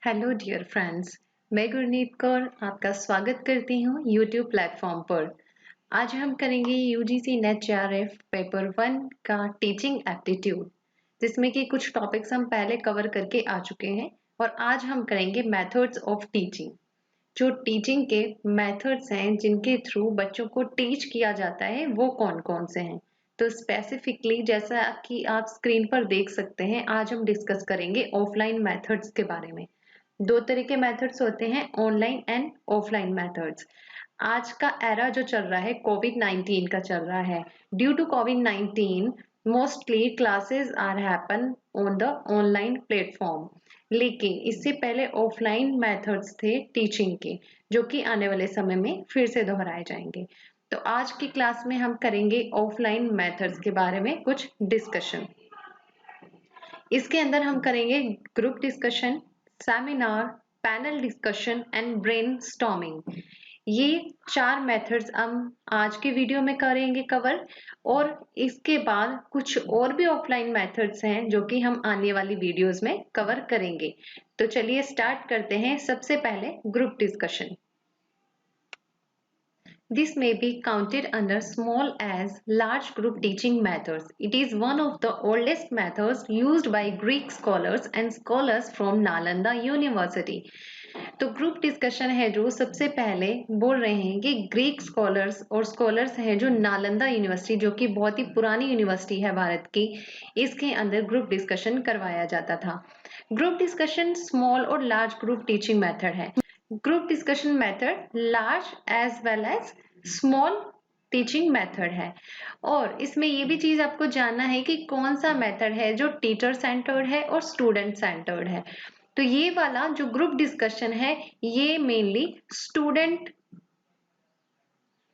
Hello dear friends, मैं गुरनीत कौर आपका स्वागत करती हूँ यूट्यूब प्लेटफॉर्म पर। आज हम करेंगे यूजीसी नेट जेआरएफ पेपर 1 का टीचिंग एप्टीट्यूड, जिसमें कि कुछ टॉपिक्स हम पहले कवर करके आ चुके हैं और आज हम करेंगे मेथड्स ऑफ टीचिंग। जो टीचिंग के मेथड्स हैं जिनके थ्रू बच्चों को टीच किया जाता है वो कौन कौन से हैं। तो स्पेसिफिकली जैसा कि आप स्क्रीन पर देख सकते हैं, आज हम डिस्कस करेंगे ऑफलाइन मेथड्स के बारे में। दो तरह के मेथड्स होते हैं, ऑनलाइन एंड ऑफलाइन मेथड्स। आज का एरा जो चल रहा है कोविड-19 का चल रहा है। ड्यू टू कोविड-19 mostly classes are happen on the online platform, लेकिन इससे पहले ऑफलाइन मेथड्स थे टीचिंग के, जो कि आने वाले समय में फिर से दोहराए जाएंगे। तो आज की क्लास में हम करेंगे ऑफलाइन मेथड्स के बारे में कुछ डिस्कशन। इसके अंदर हम करेंगे group discussion, seminar, panel discussion and brainstorming. ये 4 मेथड्स हम आज के वीडियो में करेंगे कवर, और इसके बाद कुछ और भी ऑफलाइन मेथड्स हैं जो कि हम आने वाली वीडियोस में कवर करेंगे। तो चलिए स्टार्ट करते हैं। सबसे पहले group discussion. This may be counted under small as large group teaching methods. It is one of the oldest methods used by Greek scholars and scholars from Nalanda University. तो group discussion है जो सबसे पहले बोल रहे हैं कि Greek scholars और स्कॉलर्स हैं जो नालंदा यूनिवर्सिटी, जो कि बहुत ही पुरानी यूनिवर्सिटी है भारत की, इसके अंदर ग्रुप डिस्कशन करवाया जाता था। ग्रुप डिस्कशन स्मॉल और लार्ज ग्रुप टीचिंग मेथड है। Group discussion method large as well as small teaching method है, और इसमें ये भी चीज आपको जानना है कि कौन सा मेथड है जो टीचर सेंटर्ड है और स्टूडेंट सेंटर्ड है। तो ये वाला जो ग्रुप डिस्कशन है ये मेनली स्टूडेंट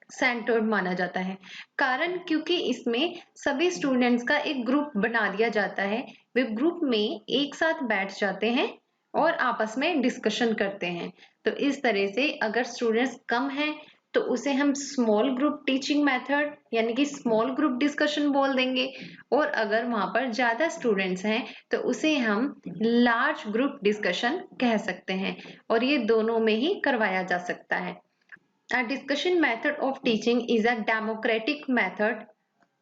सेंटर्ड माना जाता है। कारण क्योंकि इसमें सभी स्टूडेंट्स का एक ग्रुप बना दिया जाता है। वे ग्रुप में एक साथ बैठ जाते हैं और आपस में डिस्कशन करते हैं। तो इस तरह से अगर स्टूडेंट्स कम हैं तो उसे हम स्मॉल ग्रुप टीचिंग मेथड यानी कि स्मॉल ग्रुप डिस्कशन बोल देंगे, और अगर वहां पर ज्यादा स्टूडेंट्स हैं तो उसे हम लार्ज ग्रुप डिस्कशन कह सकते हैं, और ये दोनों में ही करवाया जा सकता है। A discussion method of teaching is a democratic method.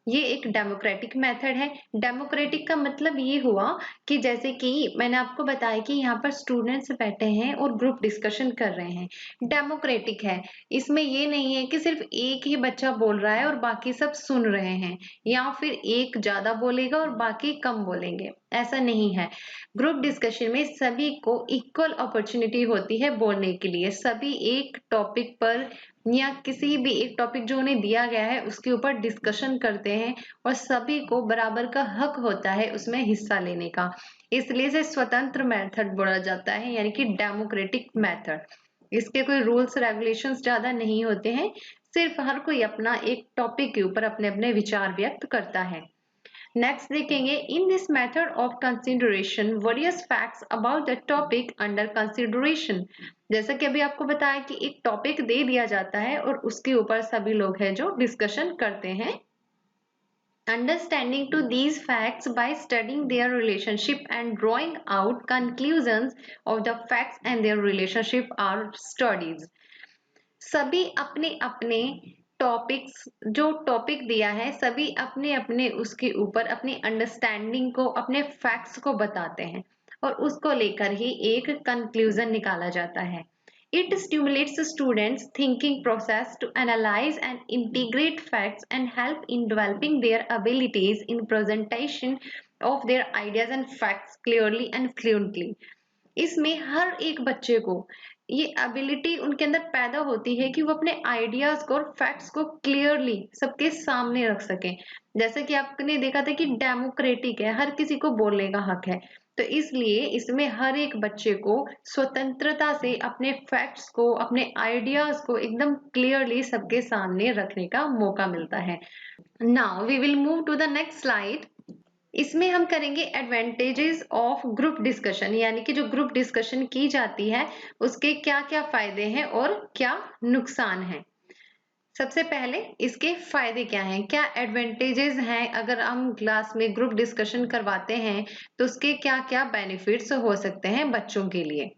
ये एक डेमोक्रेटिक मेथड है। डेमोक्रेटिक का मतलब ये हुआ कि जैसे कि मैंने आपको बताया कि यहाँ पर स्टूडेंट्स बैठे हैं और ग्रुप डिस्कशन कर रहे हैं। डेमोक्रेटिक है, इसमें ये नहीं है कि सिर्फ एक ही बच्चा बोल रहा है और बाकी सब सुन रहे हैं, या फिर एक ज्यादा बोलेगा और बाकी कम बोलेंगे, ऐसा नहीं है। ग्रुप डिस्कशन में सभी को इक्वल अपॉर्चुनिटी होती है बोलने के लिए। सभी एक टॉपिक पर या किसी भी एक टॉपिक जो उन्हें दिया गया है उसके ऊपर डिस्कशन करते हैं, और सभी को बराबर का हक होता है उसमें हिस्सा लेने का। इसलिए इसे स्वतंत्र मेथड बोला जाता है, यानी कि डेमोक्रेटिक मेथड। इसके कोई रूल्स रेगुलेशंस ज्यादा नहीं होते हैं, सिर्फ हर कोई अपना एक टॉपिक के ऊपर अपने अपने विचार व्यक्त करता है। नेक्स्ट देखेंगे, in this method of consideration various facts about the topic under consideration. जैसा कि अभी आपको बताया कि एक टॉपिक दे दिया जाता है और उसके ऊपर सभी लोग हैं जो डिस्कशन करते हैं। Understanding to these facts by studying their relationship and drawing out conclusions of the facts and their relationship are studies. सभी अपने अपने टॉपिक्स, जो टॉपिक दिया है सभी अपने अपने उसके ऊपर अपनी अंडरस्टैंडिंग को, अपने फैक्ट्स को बताते हैं, और उसको लेकर ही एक कंक्लूजन निकाला जाता है। It stimulates the students' thinking process to analyze and integrate facts and help in developing their abilities in presentation of their ideas and facts clearly and fluently. इसमें हर एक बच्चे को ये एबिलिटी उनके अंदर पैदा होती है कि वो अपने आइडियाज को और फैक्ट्स को क्लियरली सबके सामने रख सकें। जैसे कि आपने देखा था कि डेमोक्रेटिक है, हर किसी को बोलने का हक है, तो इसलिए इसमें हर एक बच्चे को स्वतंत्रता से अपने फैक्ट्स को, अपने आइडियाज को एकदम क्लियरली सबके सामने रखने का मौका मिलता है। Now we will move to the next slide. इसमें हम करेंगे एडवांटेजेस ऑफ ग्रुप डिस्कशन, यानी कि जो ग्रुप डिस्कशन की जाती है उसके क्या क्या फायदे हैं और क्या नुकसान हैं। सबसे पहले इसके फायदे क्या हैं, क्या एडवांटेजेस हैं। अगर हम क्लास में ग्रुप डिस्कशन करवाते हैं तो उसके क्या क्या बेनिफिट्स हो सकते हैं बच्चों के लिए।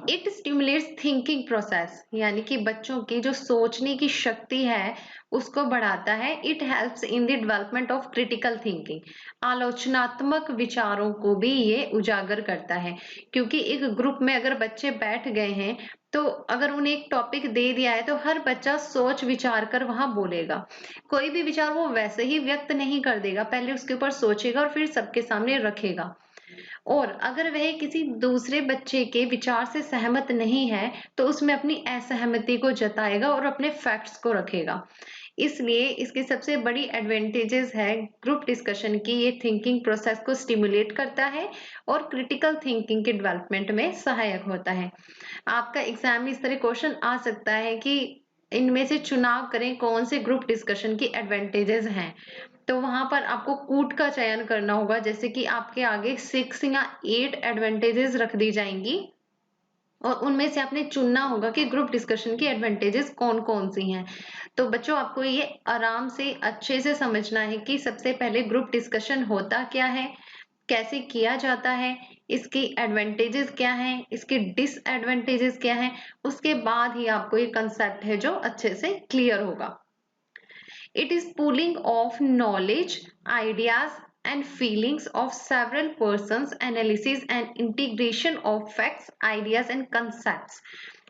इट स्टिमुलेट्स थिंकिंग प्रोसेस, यानी कि बच्चों की जो सोचने की शक्ति है उसको बढ़ाता है। It helps in the development of critical thinking, आलोचनात्मक विचारों को भी ये उजागर करता है। क्योंकि एक ग्रुप में अगर बच्चे बैठ गए हैं तो अगर उन्हें एक टॉपिक दे दिया है तो हर बच्चा सोच विचार कर वहां बोलेगा। कोई भी विचार वो वैसे ही व्यक्त नहीं कर देगा, पहले उसके ऊपर सोचेगा और फिर सबके सामने रखेगा। और अगर वह किसी दूसरे बच्चे के विचार से सहमत नहीं है तो उसमें अपनी असहमति को जताएगा और अपने फैक्ट्स को रखेगा। इसलिए इसकी सबसे बड़ी एडवांटेजेस है ग्रुप डिस्कशन की, ये थिंकिंग प्रोसेस को स्टिमुलेट करता है और क्रिटिकल थिंकिंग के डेवलपमेंट में सहायक होता है। आपका एग्जाम में इस तरह क्वेश्चन आ सकता है कि इनमें से चुनाव करें कौन से ग्रुप डिस्कशन की एडवांटेजेस हैं। तो वहां पर आपको कूट का चयन करना होगा, जैसे कि आपके आगे 6 या 8 एडवांटेजेस रख दी जाएंगी और उनमें से आपने चुनना होगा कि ग्रुप डिस्कशन की एडवांटेजेस कौन कौन सी हैं। तो बच्चों आपको ये आराम से अच्छे से समझना है कि सबसे पहले ग्रुप डिस्कशन होता क्या है, कैसे किया जाता है, इसकी एडवांटेजेस क्या हैं, इसके डिसएडवांटेजेस क्या हैं। उसके बाद ही आपको ये कंसेप्ट है जो अच्छे से क्लियर होगा। It is pooling of knowledge, ideas and feelings of several persons, analysis and integration of facts, ideas and concepts।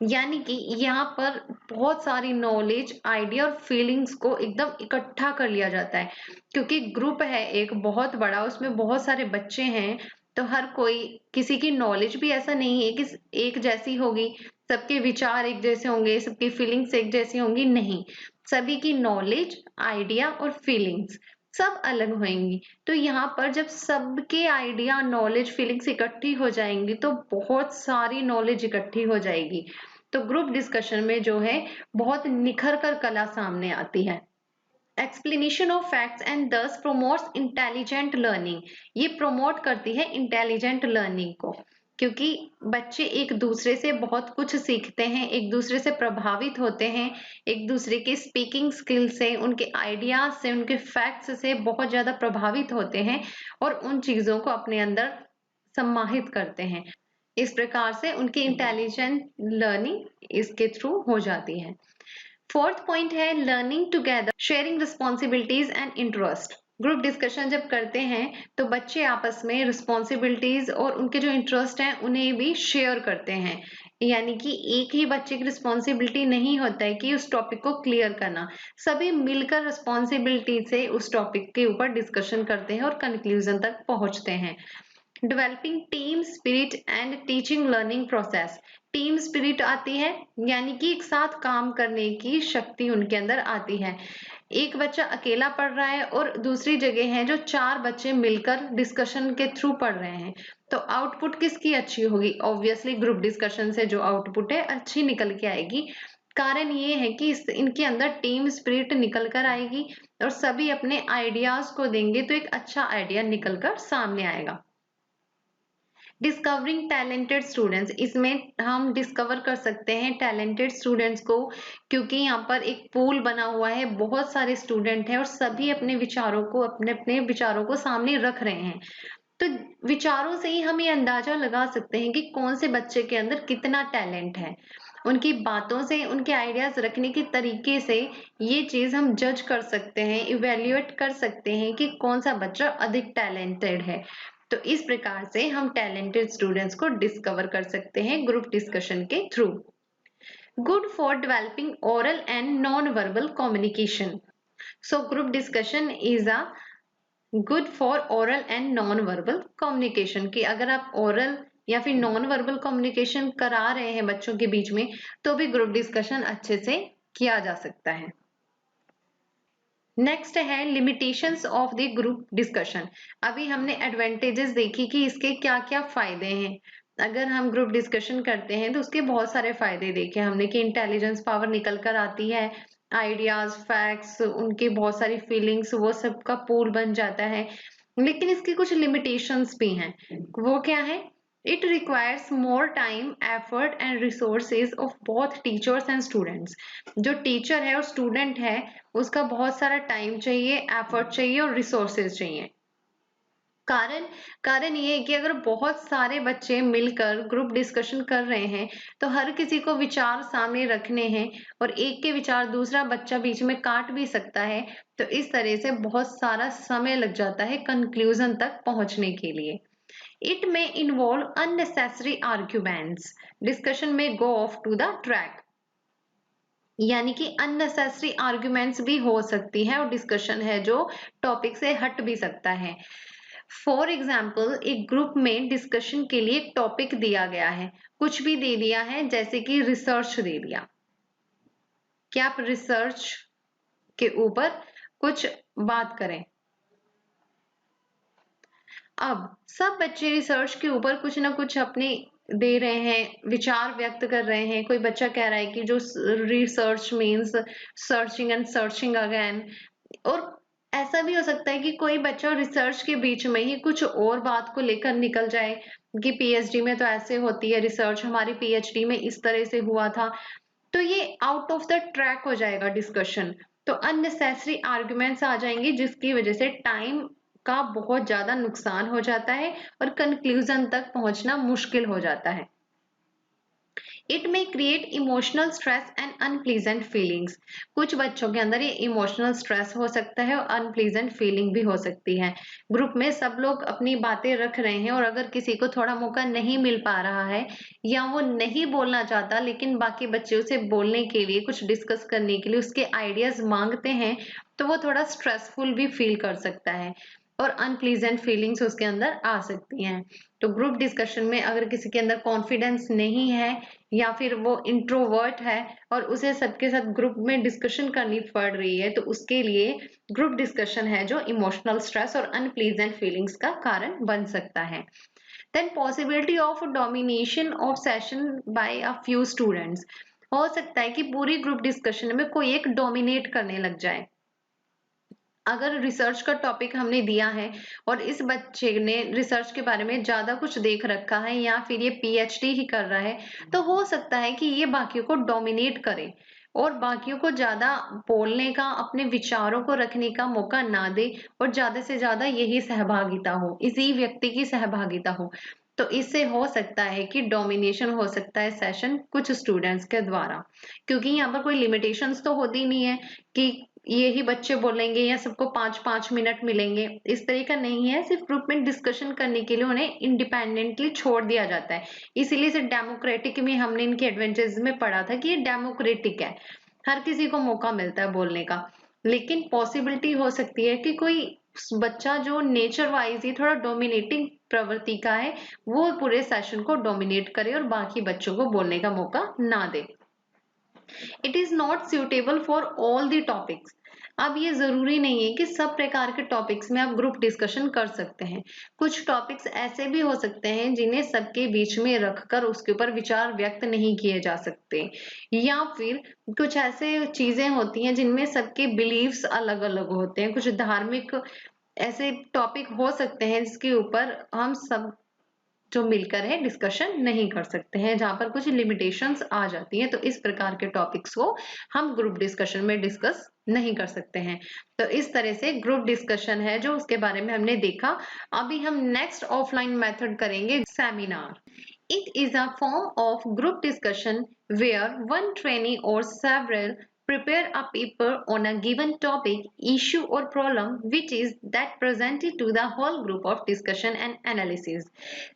यानी कि यहाँ पर बहुत सारी नॉलेज, आइडिया और फीलिंग्स को एकदम इकट्ठा कर लिया जाता है। क्योंकि ग्रुप है एक बहुत बड़ा, उसमें बहुत सारे बच्चे हैं, तो हर कोई, किसी की नॉलेज भी ऐसा नहीं है कि एक जैसी होगी, सबके विचार एक जैसे होंगे, सबकी फीलिंग्स एक जैसी होंगी, नहीं। सभी की नॉलेज, आइडिया और फीलिंग्स सब अलग होंगी। तो यहाँ पर जब सबके आइडिया, नॉलेज, फीलिंग्स इकट्ठी हो जाएंगी तो बहुत सारी नॉलेज इकट्ठी हो जाएगी। तो ग्रुप डिस्कशन में जो है बहुत निखर कर कला सामने आती है। एक्सप्लेनेशन ऑफ फैक्ट्स एंड दस प्रोमोट्स इंटेलिजेंट लर्निंग, ये प्रोमोट करती है इंटेलिजेंट लर्निंग को। क्योंकि बच्चे एक दूसरे से बहुत कुछ सीखते हैं, एक दूसरे से प्रभावित होते हैं, एक दूसरे के स्पीकिंग स्किल से, उनके आइडियाज से, उनके फैक्ट्स से बहुत ज्यादा प्रभावित होते हैं और उन चीजों को अपने अंदर सम्माहित करते हैं। इस प्रकार से उनकी इंटेलिजेंट लर्निंग इसके थ्रू हो जाती है। फोर्थ पॉइंट है learning together, sharing responsibilities and interest. Group discussion जब करते हैं तो बच्चे आपस में रिस्पॉन्सिबिलिटीज और उनके जो इंटरेस्ट हैं उन्हें भी शेयर करते हैं। यानी कि एक ही बच्चे की रिस्पॉन्सिबिलिटी नहीं होता है कि उस टॉपिक को क्लियर करना, सभी मिलकर रिस्पॉन्सिबिलिटी से उस टॉपिक के ऊपर डिस्कशन करते हैं और कंक्लूजन तक पहुंचते हैं। Developing team spirit and teaching learning process, team spirit आती है यानी कि एक साथ काम करने की शक्ति उनके अंदर आती है। एक बच्चा अकेला पढ़ रहा है और दूसरी जगह है जो 4 बच्चे मिलकर डिस्कशन के थ्रू पढ़ रहे हैं, तो आउटपुट किसकी अच्छी होगी? ऑब्वियसली ग्रुप डिस्कशन से जो आउटपुट है अच्छी निकल के आएगी। कारण ये है कि इनके अंदर टीम स्पिरिट निकल कर आएगी और सभी अपने आइडियाज को देंगे तो एक अच्छा आइडिया निकल कर सामने आएगा। डिस्कवरिंग टैलेंटेड स्टूडेंट्स, इसमें हम डिस्कवर कर सकते हैं टैलेंटेड स्टूडेंट्स को, क्योंकि यहाँ पर एक पूल बना हुआ है, बहुत सारे स्टूडेंट हैं और सभी अपने विचारों को, अपने अपने विचारों को सामने रख रहे हैं। तो विचारों से ही हम ये अंदाजा लगा सकते हैं कि कौन से बच्चे के अंदर कितना टैलेंट है। उनकी बातों से, उनके आइडियाज रखने के तरीके से ये चीज हम जज कर सकते हैं, इवेल्युएट कर सकते हैं कि कौन सा बच्चा अधिक टैलेंटेड है। तो इस प्रकार से हम टैलेंटेड स्टूडेंट्स को डिस्कवर कर सकते हैं ग्रुप डिस्कशन के through. Good for developing oral and non verbal communication, so group discussion is a good for oral and non verbal communication, कि अगर आप ओरल या फिर नॉन वर्बल कम्युनिकेशन करा रहे हैं बच्चों के बीच में तो भी ग्रुप डिस्कशन अच्छे से किया जा सकता है। नेक्स्ट है limitations of the group discussion. अभी हमने एडवांटेजेस देखी कि इसके क्या क्या फायदे हैं। अगर हम ग्रुप डिस्कशन करते हैं तो उसके बहुत सारे फायदे देखे हमने कि इंटेलिजेंस पावर निकल कर आती है, आइडियाज, फैक्ट्स, उनकी बहुत सारी फीलिंग्स, वो सब का पूल बन जाता है। लेकिन इसकी कुछ लिमिटेशंस भी हैं। वो क्या है? It requires more time, effort and resources of both teachers and students. जो टीचर है और स्टूडेंट है उसका बहुत सारा टाइम चाहिए, एफर्ट चाहिए और रिसोर्सेज चाहिए। कारण कारण ये है कि अगर बहुत सारे बच्चे मिलकर ग्रुप डिस्कशन कर रहे हैं तो हर किसी को विचार सामने रखने हैं और एक के विचार दूसरा बच्चा बीच में काट भी सकता है। तो इस तरह से बहुत सारा समय लग जाता है कंक्लूजन तक पहुंचने के लिए। इट में इन्वॉल्व अननेसेसरी आर्ग्यूमेंट्स, डिस्कशन में गो ऑफ टू द ट्रैक, यानी कि अननेसेसरी आर्ग्यूमेंट्स भी हो सकती है और डिस्कशन है जो टॉपिक से हट भी सकता है। फॉर एग्जाम्पल, एक ग्रुप में डिस्कशन के लिए एक टॉपिक दिया गया है, कुछ भी दे दिया है, जैसे कि रिसर्च दे दिया कि आप रिसर्च के ऊपर कुछ बात करें। अब सब बच्चे रिसर्च के ऊपर कुछ ना कुछ अपने दे रहे हैं, विचार व्यक्त कर रहे हैं। कोई बच्चा कह रहा है कि जो research means searching and searching again, और ऐसा भी हो सकता है कि कोई बच्चा रिसर्च के बीच में ही कुछ और बात को लेकर निकल जाए कि पीएचडी में तो ऐसे होती है रिसर्च, हमारी पीएचडी में इस तरह से हुआ था। तो ये आउट ऑफ द ट्रैक हो जाएगा डिस्कशन, तो अननेसेसरी आर्ग्यूमेंट्स आ जाएंगे जिसकी वजह से टाइम का बहुत ज्यादा नुकसान हो जाता है और कंक्लूजन तक पहुंचना मुश्किल हो जाता है। इट में create emotional stress and unpleasant feelings, कुछ बच्चों के अंदर ये इमोशनल स्ट्रेस हो सकता है और अनप्लीजेंट फीलिंग भी हो सकती है। ग्रुप में सब लोग अपनी बातें रख रहे हैं और अगर किसी को थोड़ा मौका नहीं मिल पा रहा है या वो नहीं बोलना चाहता लेकिन बाकी बच्चे उसे बोलने के लिए, कुछ डिस्कस करने के लिए उसके आइडियाज मांगते हैं, तो वो थोड़ा स्ट्रेसफुल भी फील कर सकता है और अनप्लीजेंट फीलिंग्स उसके अंदर आ सकती हैं। तो ग्रुप डिस्कशन में अगर किसी के अंदर कॉन्फिडेंस नहीं है या फिर वो इंट्रोवर्ट है और उसे सबके साथ ग्रुप में डिस्कशन करनी पड़ रही है, तो उसके लिए ग्रुप डिस्कशन है जो इमोशनल स्ट्रेस और अनप्लीजेंट फीलिंग्स का कारण बन सकता है। Then possibility of domination of session by a few students, हो सकता है कि पूरी ग्रुप डिस्कशन में कोई एक डोमिनेट करने लग जाए। अगर रिसर्च का टॉपिक हमने दिया है और इस बच्चे ने रिसर्च के बारे में ज्यादा कुछ देख रखा है या फिर ये पीएचडी ही कर रहा है, तो हो सकता है कि ये बाकियों को डोमिनेट करे और बाकियों को ज्यादा बोलने का, अपने विचारों को रखने का मौका ना दे और ज्यादा से ज्यादा यही सहभागिता हो, इसी व्यक्ति की सहभागिता हो। तो इससे हो सकता है कि डोमिनेशन हो सकता है सेशन कुछ स्टूडेंट्स के द्वारा, क्योंकि यहाँ पर कोई लिमिटेशंस तो होती नहीं है कि ये ही बच्चे बोलेंगे या सबको 5-5 मिनट मिलेंगे, इस तरह का नहीं है। सिर्फ ग्रुप में डिस्कशन करने के लिए उन्हें इंडिपेंडेंटली छोड़ दिया जाता है। इसीलिए से डेमोक्रेटिक में हमने इनके एडवांटेज में पढ़ा था कि ये डेमोक्रेटिक है, हर किसी को मौका मिलता है बोलने का। लेकिन पॉसिबिलिटी हो सकती है कि कोई बच्चा जो नेचर वाइज ही थोड़ा डोमिनेटिंग प्रवृत्ति का है, वो पूरे सेशन को डोमिनेट करे और बाकी बच्चों को बोलने का मौका ना दे। It is not suitable for all the topics, अब ये जरूरी नहीं है कि सब प्रकार के टॉपिक्स में आप ग्रुप डिस्कशन कर सकते हैं। कुछ टॉपिक्स ऐसे भी हो सकते हैं जिन्हें सबके बीच में रखकर उसके ऊपर विचार व्यक्त नहीं किए जा सकते, या फिर कुछ ऐसे चीजें होती हैं जिनमें सबके बिलीव्स अलग अलग होते हैं। कुछ धार्मिक ऐसे टॉपिक हो सकते हैं जिसके ऊपर हम सब जो मिलकर है डिस्कशन नहीं कर सकते हैं, जहां पर कुछ लिमिटेशंस आ जाती हैं। तो इस प्रकार के टॉपिक्स को हम ग्रुप डिस्कशन में डिस्कस नहीं कर सकते हैं। तो इस तरह से ग्रुप डिस्कशन है जो उसके बारे में हमने देखा। अभी हम नेक्स्ट ऑफलाइन मेथड करेंगे, seminar. It is a form of group discussion where one trainee or several prepare a paper on a given topic, issue or problem which is that presented to the whole group of discussion and analysis।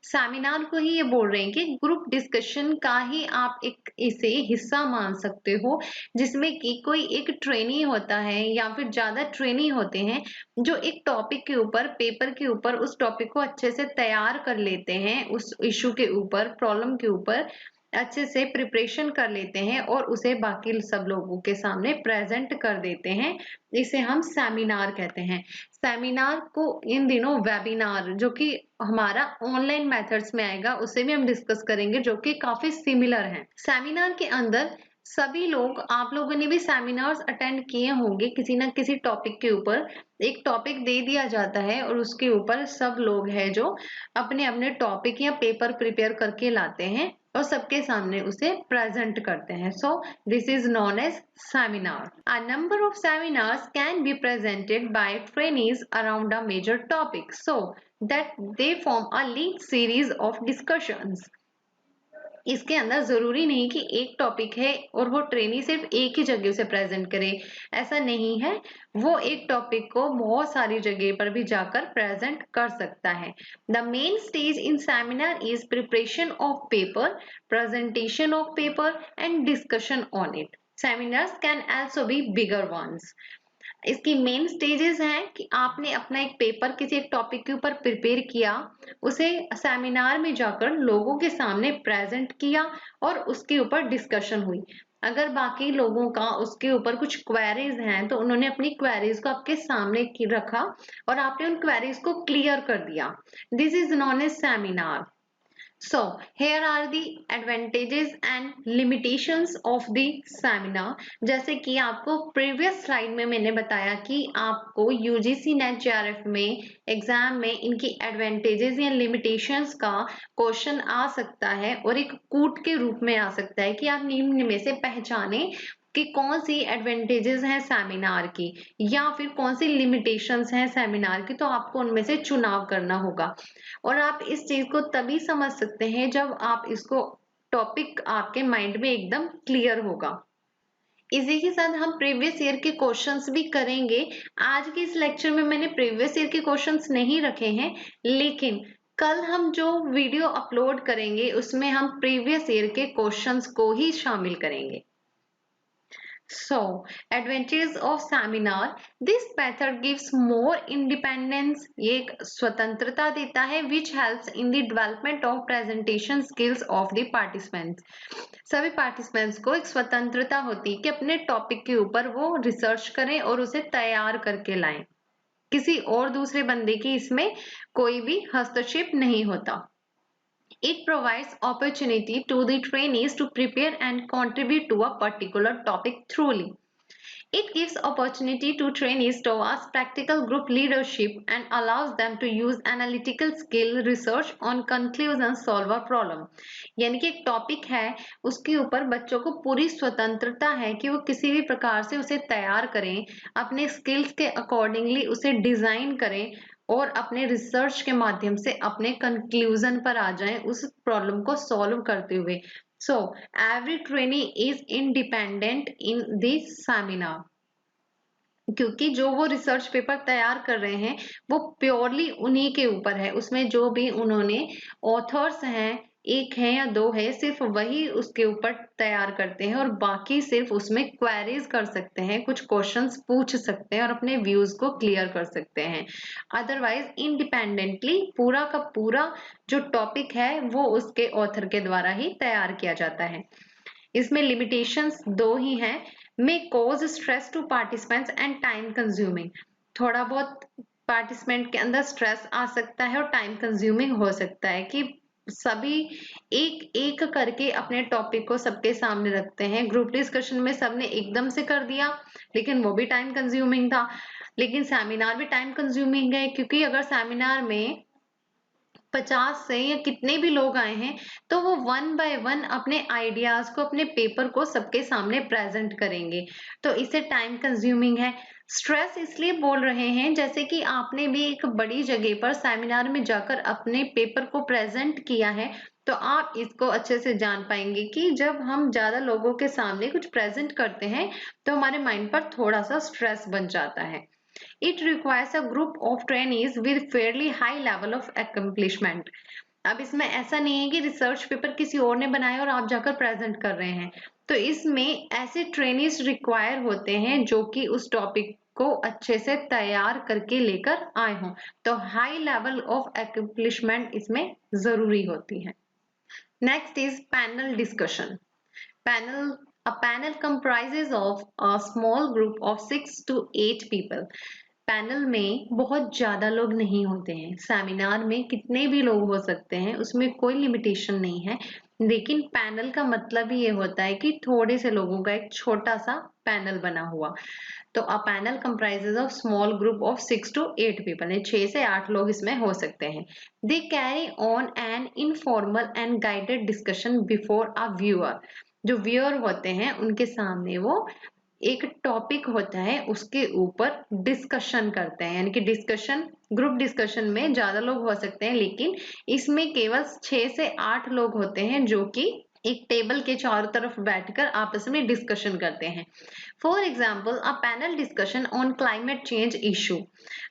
Seminar को ही ये बोल रहे हैं कि group discussion का ही आप एक इसे हिस्सा मान सकते हो, जिसमें कि कोई एक ट्रेनी होता है या फिर ज्यादा ट्रेनी होते हैं जो एक टॉपिक के ऊपर, पेपर के ऊपर उस टॉपिक को अच्छे से तैयार कर लेते हैं, उस इशू के ऊपर, प्रॉब्लम के ऊपर अच्छे से प्रिपरेशन कर लेते हैं और उसे बाकी सब लोगों के सामने प्रेजेंट कर देते हैं। इसे हम सेमिनार कहते हैं। सेमिनार को इन दिनों वेबिनार, जो कि हमारा ऑनलाइन मेथड्स में आएगा, उसे भी हम डिस्कस करेंगे, जो कि काफी सिमिलर है। सेमिनार के अंदर सभी लोग, आप लोगों ने भी सेमिनार्स अटेंड किए होंगे, किसी ना किसी टॉपिक के ऊपर एक टॉपिक दे दिया जाता है और उसके ऊपर सब लोग हैं जो अपने अपने टॉपिक या पेपर प्रिपेयर करके लाते हैं और सबके सामने उसे प्रेजेंट करते हैं। So this is known as seminar. A number of seminars can be presented by trainees around a major topic. So that they form a linked series of discussions. इसके अंदर जरूरी नहीं कि एक टॉपिक है और वो ट्रेनी सिर्फ एक ही जगह से प्रेजेंट करे, ऐसा नहीं है। वो एक टॉपिक को बहुत सारी जगह पर भी जाकर प्रेजेंट कर सकता है। The main stage in seminar is preparation of paper, presentation of paper and discussion on it. Seminars can also be bigger ones. इसकी मेन स्टेजेस हैं कि आपने अपना एक पेपर किसी एक टॉपिक के ऊपर प्रिपेयर किया, उसे सेमिनार में जाकर लोगों के सामने प्रेजेंट किया और उसके ऊपर डिस्कशन हुई। अगर बाकी लोगों का उसके ऊपर कुछ क्वेरीज हैं तो उन्होंने अपनी क्वेरीज को आपके सामने रखा और आपने उन क्वेरीज को क्लियर कर दिया। This is known as seminar. So, here are the advantages and limitations of the seminar. जैसे कि आपको previous slide में मैंने बताया कि आपको UGC NET JRF में एग्जाम में इनकी advantages या limitations का क्वेश्चन आ सकता है और एक कूट के रूप में आ सकता है कि आप निम्न में से पहचाने कि कौन सी एडवांटेजेस हैं सेमिनार की या फिर कौन सी लिमिटेशंस हैं सेमिनार की, तो आपको उनमें से चुनाव करना होगा। और आप इस चीज को तभी समझ सकते हैं जब आप इसको टॉपिक आपके माइंड में एकदम क्लियर होगा। इसी के साथ हम प्रीवियस ईयर के क्वेश्चंस भी करेंगे। आज के इस लेक्चर में मैंने प्रीवियस ईयर के क्वेश्चंस नहीं रखे हैं, लेकिन कल हम जो वीडियो अपलोड करेंगे उसमें हम प्रीवियस ईयर के क्वेश्चंस को ही शामिल करेंगे। So, advantages of seminar. This method gives more independence. ये एक स्वतंत्रता देता है which helps in the development of presentation skills of the participants. सभी participants को एक स्वतंत्रता होती है कि अपने टॉपिक के ऊपर वो रिसर्च करें और उसे तैयार करके लाएं। किसी और दूसरे बंदे की इसमें कोई भी हस्तक्षेप नहीं होता। It provides opportunity to the trainees to prepare and contribute to a particular topic thoroughly. It gives opportunity to trainees towards practical group leadership and allows them to use analytical skill research on conclusion solve a problem. यानी कि एक topic है उसके ऊपर बच्चों को पूरी स्वतंत्रता है कि वो किसी भी प्रकार से उसे तैयार करें, अपने स्किल्स के अकॉर्डिंगली उसे डिजाइन करें और अपने रिसर्च के माध्यम से अपने कंक्लूजन पर आ जाएं उस प्रॉब्लम को सॉल्व करते हुए। So, every trainee is independent in this seminar. क्योंकि जो वो रिसर्च पेपर तैयार कर रहे हैं वो प्योरली उन्हीं के ऊपर है, उसमें जो भी उन्होंने ऑथर्स हैं, एक है या दो है, सिर्फ वही उसके ऊपर तैयार करते हैं और बाकी सिर्फ उसमें क्वेरीज कर सकते हैं, कुछ क्वेश्चंस पूछ सकते हैं और अपने व्यूज को क्लियर कर सकते हैं। अदरवाइज इंडिपेंडेंटली पूरा का पूरा जो टॉपिक है वो उसके ऑथर के द्वारा ही तैयार किया जाता है। इसमें लिमिटेशंस दो ही हैं, may cause stress to participants and time consuming. थोड़ा बहुत पार्टिसिपेंट के अंदर स्ट्रेस आ सकता है और टाइम कंज्यूमिंग हो सकता है कि सभी एक एक करके अपने टॉपिक को सबके सामने रखते हैं। ग्रुप डिस्कशन में सबने एकदम से कर दिया लेकिन वो भी टाइम कंज्यूमिंग था, लेकिन सेमिनार भी टाइम कंज्यूमिंग है क्योंकि अगर सेमिनार में 50 से या कितने भी लोग आए हैं तो वो वन बाय वन अपने आइडियाज को, अपने पेपर को सबके सामने प्रेजेंट करेंगे, तो इसे टाइम कंज्यूमिंग है। स्ट्रेस इसलिए बोल रहे हैं जैसे कि आपने भी एक बड़ी जगह पर सेमिनार में जाकर अपने पेपर को प्रेजेंट किया है, तो आप इसको अच्छे से जान पाएंगे कि जब हम ज्यादा लोगों के सामने कुछ प्रेजेंट करते हैं तो हमारे माइंड पर थोड़ा सा स्ट्रेस बन जाता है। It requires a group of trainees with fairly high level of accomplishment. अब इसमें ऐसा नहीं है कि रिसर्च पेपर किसी और ने बनाया और आप जाकर प्रेजेंट कर रहे हैं, तो इसमें ऐसे ट्रेनीज रिक्वायर होते हैं जो कि उस टॉपिक को अच्छे से तैयार करके लेकर आए हों, तो हाई लेवल ऑफ accomplishment इसमें जरूरी होती है। Next is panel discussion. Panel A panel comprises of a small group of 6 to 8 people. Panel में बहुत ज्यादा लोग नहीं होते हैं, सेमिनार में कितने भी लोग हो सकते हैं, उसमें कोई लिमिटेशन नहीं है, लेकिन पैनल का मतलब ही ये होता है कि थोड़े से लोगों का एक छोटा सा पैनल बना हुआ। तो a panel comprises of small group of 6 to 8 people, 6 से 8 लोग इसमें हो सकते हैं। They carry on an informal and guided discussion before a viewer. जो व्यूअर होते हैं उनके सामने वो एक टॉपिक होता है उसके ऊपर डिस्कशन करते हैं, यानी कि डिस्कशन, ग्रुप डिस्कशन में ज्यादा लोग हो सकते हैं, लेकिन इसमें केवल 6 से 8 लोग होते हैं जो कि एक टेबल के चारों तरफ बैठकर आपस में डिस्कशन करते हैं। For example a panel discussion on climate change issue.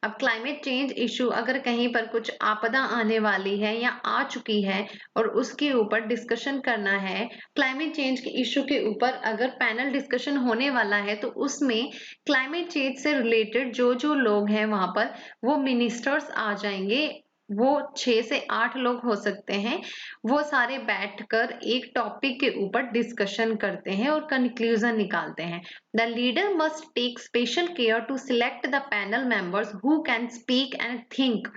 अब क्लाइमेट चेंज इशू अगर कहीं पर कुछ आपदा आने वाली है या आ चुकी है और उसके ऊपर डिस्कशन करना है, क्लाइमेट चेंज के इशू के ऊपर अगर पैनल डिस्कशन होने वाला है, तो उसमें क्लाइमेट चेंज से रिलेटेड जो जो लोग हैं वहां पर वो मिनिस्टर्स आ जाएंगे। वो 6 से 8 लोग हो सकते हैं। वो सारे बैठकर एक टॉपिक के ऊपर डिस्कशन करते हैं और कंक्लूजन निकालते हैं। The leader must take special care to select the panel members who can speak and think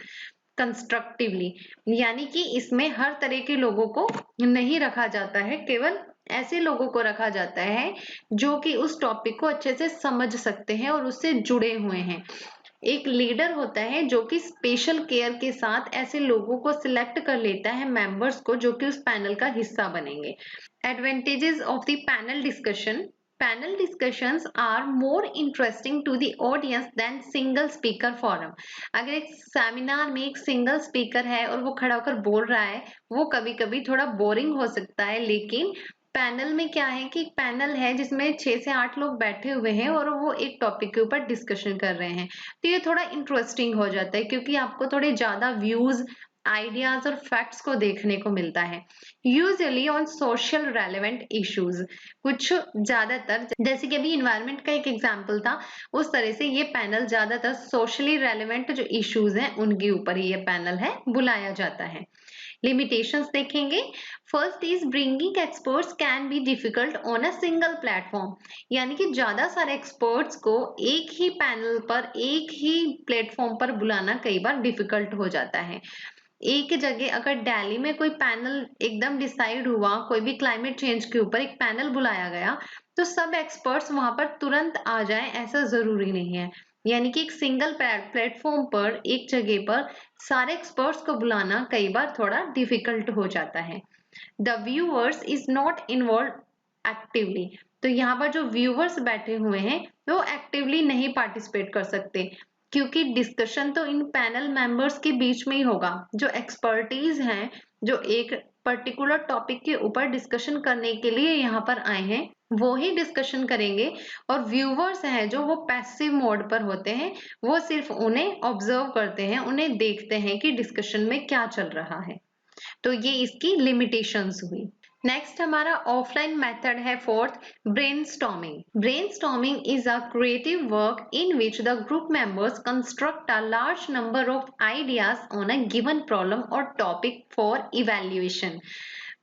constructively. यानी कि इसमें हर तरह के लोगों को नहीं रखा जाता है, केवल ऐसे लोगों को रखा जाता है जो कि उस टॉपिक को अच्छे से समझ सकते हैं और उससे जुड़े हुए हैं। एक लीडर होता है जो कि स्पेशल केयर के साथ ऐसे लोगों को सिलेक्ट कर लेता है, मेंबर्स को, जो कि उस पैनल का हिस्सा बनेंगे। Advantages of the panel discussion. Panel discussions are more interesting to the audience than single speaker forum। अगर एक सेमिनार में एक सिंगल स्पीकर है और वो खड़ा होकर बोल रहा है, वो कभी कभी थोड़ा बोरिंग हो सकता है, लेकिन पैनल में क्या है कि एक पैनल है जिसमें 6 से 8 लोग बैठे हुए हैं और वो एक टॉपिक के ऊपर डिस्कशन कर रहे हैं, तो ये थोड़ा इंटरेस्टिंग हो जाता है क्योंकि आपको थोड़े ज्यादा व्यूज, आइडियाज और फैक्ट्स को देखने को मिलता है। Usually on social relevant issues, कुछ ज्यादातर, जैसे कि अभी इन्वायरमेंट का एक एग्जांपल था, उस तरह से ये पैनल ज्यादातर सोशली रेलेवेंट जो इश्यूज हैं उनके ऊपर ही ये पैनल है बुलाया जाता है। लिमिटेशंस देखेंगे। First is bringing experts can be difficult on a single platform. यानी कि ज्यादा सारे एक्सपर्ट्स को एक ही पैनल पर, एक ही प्लेटफॉर्म पर बुलाना कई बार डिफिकल्ट हो जाता है। एक जगह अगर दिल्ली में कोई पैनल एकदम डिसाइड हुआ, कोई भी क्लाइमेट चेंज के ऊपर एक पैनल बुलाया गया, तो सब एक्सपर्ट्स वहां पर तुरंत आ जाएं ऐसा जरूरी नहीं है। यानी कि एक सिंगल प्लेटफॉर्म पर, एक जगह पर सारे एक्सपर्ट्स को बुलाना कई बार थोड़ा डिफिकल्ट हो जाता है। The viewers is not involve actively. तो यहाँ पर जो व्यूअर्स बैठे हुए हैं वो एक्टिवली नहीं पार्टिसिपेट कर सकते, क्योंकि डिस्कशन तो इन पैनल मेंबर्स के बीच में ही होगा। जो एक्सपर्टीज हैं, जो एक पर्टिकुलर टॉपिक के ऊपर डिस्कशन करने के लिए यहाँ पर आए हैं, वो ही डिस्कशन करेंगे। और व्यूवर्स हैं जो वो पैसिव मोड पर होते हैं, वो सिर्फ उन्हें ऑब्जर्व करते हैं, उन्हें देखते हैं कि डिस्कशन में क्या चल रहा है। तो ये इसकी लिमिटेशंस हुई। नेक्स्ट हमारा ऑफलाइन मेथड है fourth, brainstorming. Brainstorming is a creative work in which the group members construct a large number of ideas on a given problem और टॉपिक फॉर इवैल्यूएशन।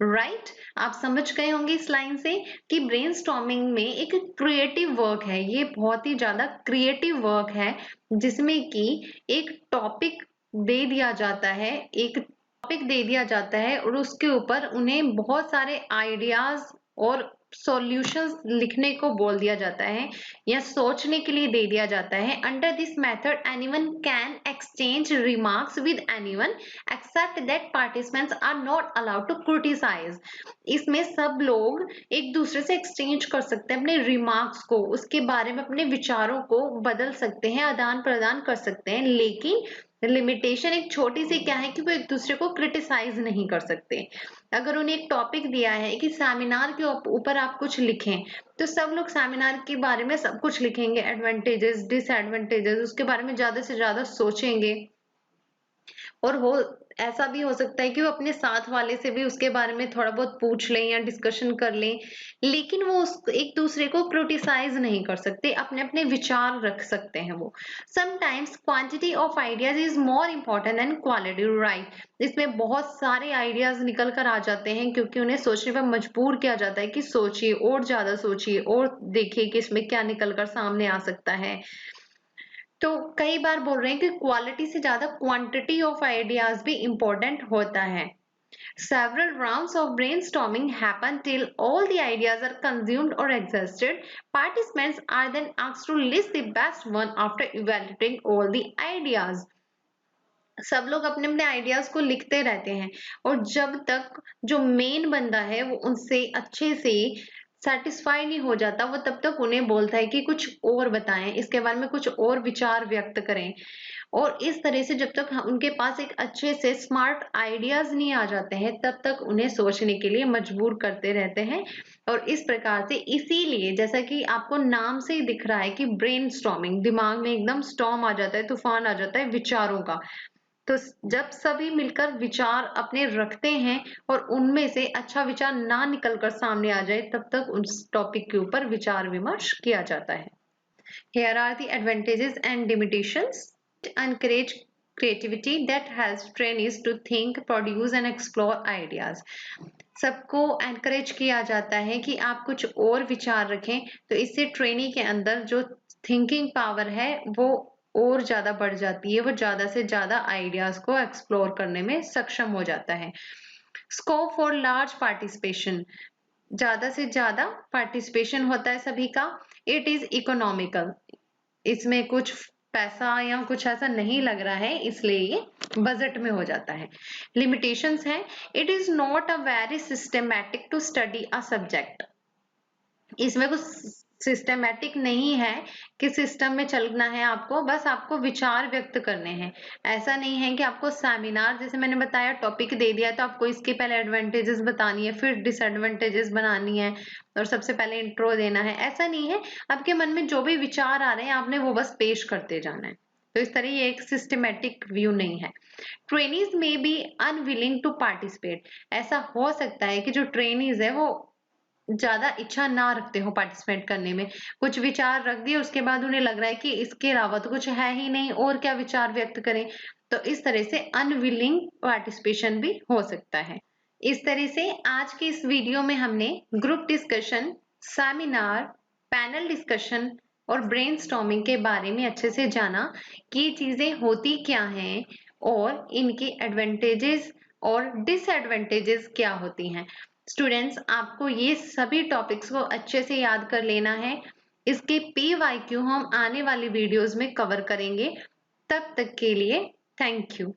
राइट, आप समझ गए होंगे इस लाइन से कि ब्रेनस्टॉर्मिंग में एक क्रिएटिव वर्क है। ये बहुत ही ज्यादा क्रिएटिव वर्क है जिसमें कि एक टॉपिक दे दिया जाता है, एक टॉपिक दे दिया जाता है और उसके ऊपर उन्हें बहुत सारे आइडियाज और सॉल्यूशंस लिखने को बोल दिया जाता है या सोचने के लिए दे दिया जाता है। Under this method anyone can exchange remarks with anyone except that participants are not allowed to criticise. इसमें सब लोग एक दूसरे से एक्सचेंज कर सकते हैं अपने रिमार्क्स को, उसके बारे में अपने विचारों को बदल सकते हैं, आदान प्रदान कर सकते हैं, लेकिन लिमिटेशन एक छोटी सी क्या है कि वो एक दूसरे को क्रिटिसाइज नहीं कर सकते। अगर उन्हें एक टॉपिक दिया है कि सेमिनार के ऊपर आप कुछ लिखें, तो सब लोग सेमिनार के बारे में सब कुछ लिखेंगे, एडवांटेजेस, डिसएडवांटेजेस, उसके बारे में ज्यादा से ज्यादा सोचेंगे। और हो ऐसा भी हो सकता है कि वो अपने साथ वाले से भी उसके बारे में थोड़ा बहुत पूछ लें या डिस्कशन कर लें, लेकिन वो उस एक दूसरे को क्रिटिसाइज नहीं कर सकते, अपने अपने विचार रख सकते हैं वो। Sometimes quantity of ideas is more important then quality. Right, इसमें बहुत सारे आइडियाज निकल कर आ जाते हैं क्योंकि उन्हें सोचने पर मजबूर किया जाता है कि सोचिए और ज्यादा सोचिए और देखिए कि इसमें क्या निकल कर सामने आ सकता है। तो कई बार बोल रहे हैं कि क्वालिटी से ज्यादा क्वांटिटी ऑफ आइडियाज भी इम्पोर्टेंट होता है। Several rounds of brainstorming happen till all the ideas are consumed or exhausted. Participants are then asked to list the best one after evaluating all the ideas. सब लोग अपने अपने ideas को लिखते रहते हैं और जब तक जो मेन बंदा है वो उनसे अच्छे से सेटिस्फाई नहीं हो जाता, वो तब तक उन्हें बोलता है कि कुछ और बताएं, इसके बारे में कुछ और विचार व्यक्त करें। और इस तरह से जब तक उनके पास एक अच्छे से स्मार्ट आइडियाज नहीं आ जाते हैं, तब तक उन्हें सोचने के लिए मजबूर करते रहते हैं। और इस प्रकार से, इसीलिए जैसा कि आपको नाम से ही दिख रहा है कि ब्रेनस्टॉर्मिंग, दिमाग में एकदम स्टॉर्म आ जाता है, तूफान आ जाता है विचारों का। तो जब सभी मिलकर विचार अपने रखते हैं और उनमें से अच्छा विचार ना निकलकर सामने आ जाए, तब तक उस टॉपिक के ऊपर विचार विमर्श किया जाता है। Here are the advantages and limitations. Encourage creativity that helps trainees to think, produce and explore ideas. सबको encourage किया जाता है कि आप कुछ और विचार रखें, तो इससे ट्रेनी के अंदर जो थिंकिंग पावर है वो और ज्यादा बढ़ जाती है, वो ज्यादा से ज्यादा आइडियाज को एक्सप्लोर करने में सक्षम हो जाता है। स्कोप फॉर लार्ज पार्टिसिपेशन, ज्यादा से ज्यादा पार्टिसिपेशन होता है सभी का। इट इज इकोनॉमिकल, इसमें कुछ पैसा या कुछ ऐसा नहीं लग रहा है, इसलिए ये बजट में हो जाता है। लिमिटेशंस हैं, it is not a very systematic to study a subject, इसमें कुछ सिस्टमैटिक नहीं है कि सिस्टम में चलना है आपको, बस आपको विचार व्यक्त करने हैं। ऐसा नहीं है कि आपको सेमिनार, जैसे मैंने बताया, टॉपिक दे दिया तो आपको इसके पहले एडवांटेजेस बतानी है, फिर डिसएडवांटेजेस बनानी है और सबसे पहले इंट्रो देना है, ऐसा नहीं है। आपके मन में जो भी विचार आ रहे हैं आपने वो बस पेश करते जाना है। तो इस तरह ये एक सिस्टमैटिक व्यू नहीं है। ट्रेनीज में बी अनविलिंग टू पार्टिसिपेट, ऐसा हो सकता है कि जो ट्रेनीज है वो ज्यादा इच्छा ना रखते हो पार्टिसिपेट करने में, कुछ विचार रख दिए उसके बाद उन्हें लग रहा है कि इसके अलावा तो कुछ है ही नहीं, और क्या विचार व्यक्त करें। तो इस तरह से अनविलिंग पार्टिसिपेशन भी हो सकता है। इस तरह से आज के इस वीडियो में हमने group discussion, seminar, panel discussion और ब्रेनस्टॉर्मिंग के बारे में अच्छे से जाना कि ये चीजें होती क्या हैं और इनके एडवांटेजेस और डिसएडवांटेजेस क्या होती हैं। स्टूडेंट्स, आपको ये सभी टॉपिक्स को अच्छे से याद कर लेना है। इसके PYQ हम आने वाली वीडियोस में कवर करेंगे। तब तक के लिए थैंक यू।